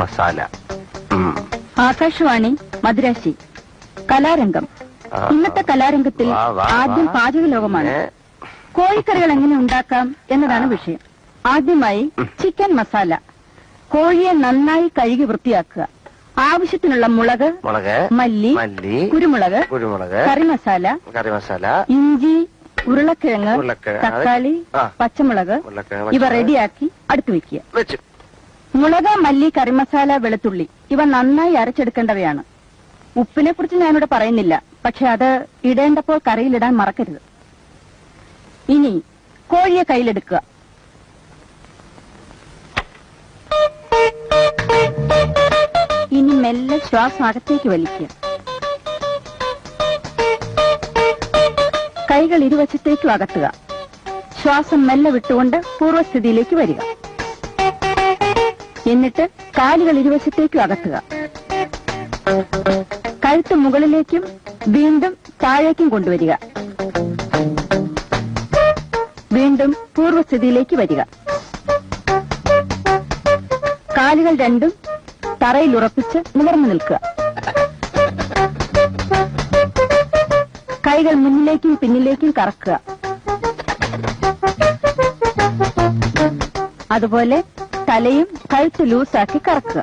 മസാല. ആകാശവാണി മദ്രാശി. കലാരംഗം. ഇന്നത്തെ കലാരംഗത്തിൽ ആദ്യം പാചക ലോകമാണ്. കോഴിക്കറികൾ എങ്ങനെ ഉണ്ടാക്കാം എന്നതാണ് വിഷയം. ആദ്യമായി ചിക്കൻ മസാല. കോഴിയെ നന്നായി കഴുകി വൃത്തിയാക്കുക. ആവശ്യത്തിനുള്ള മുളക്, മല്ലി, കുരുമുളക്, കറിമസാല, ഇഞ്ചി, ഉരുളക്കിഴങ്ങ്, തക്കാളി, പച്ചമുളക് ഇവ റെഡിയാക്കി അടുത്ത് വയ്ക്കുക. മുളക്, മല്ലി, കറിമസാല, വെളുത്തുള്ളി ഇവ നന്നായി അരച്ചെടുക്കേണ്ടവയാണ്. ഉപ്പിനെ കുറിച്ച് ഞാനിവിടെ പറയുന്നില്ല, പക്ഷെ അത് ഇടേണ്ടപ്പോൾ കറിയിലിടാൻ മറക്കരുത്. ഇനി കോഴിയെ കയ്യിലെടുക്കുക. ഇനി മെല്ലെ ശ്വാസം അകത്തേക്ക് വലിക്കുക. കൈകൾ ഇരുവശത്തേക്കും അകത്തുക. ശ്വാസം മെല്ലെ വിട്ടുകൊണ്ട് പൂർവ്വസ്ഥിതിയിലേക്ക് വരിക. എന്നിട്ട് കാലുകൾ ഇരുവശത്തേക്കും അകത്തുക. കഴുത്ത് മുകളിലേക്കും വീണ്ടും താഴേക്കും കൊണ്ടുവരിക. വീണ്ടും പൂർവ്വസ്ഥിതിയിലേക്ക് വരിക. കാലുകൾ രണ്ടും തറയിൽ ഉറപ്പിച്ച് നിവർന്നു നിൽക്കുക. കൈകൾ മുന്നിലേക്കും പിന്നിലേക്കും കറക്കുക. അതുപോലെ തലയും കഴുത്ത് ലൂസാക്കി കറക്കുക.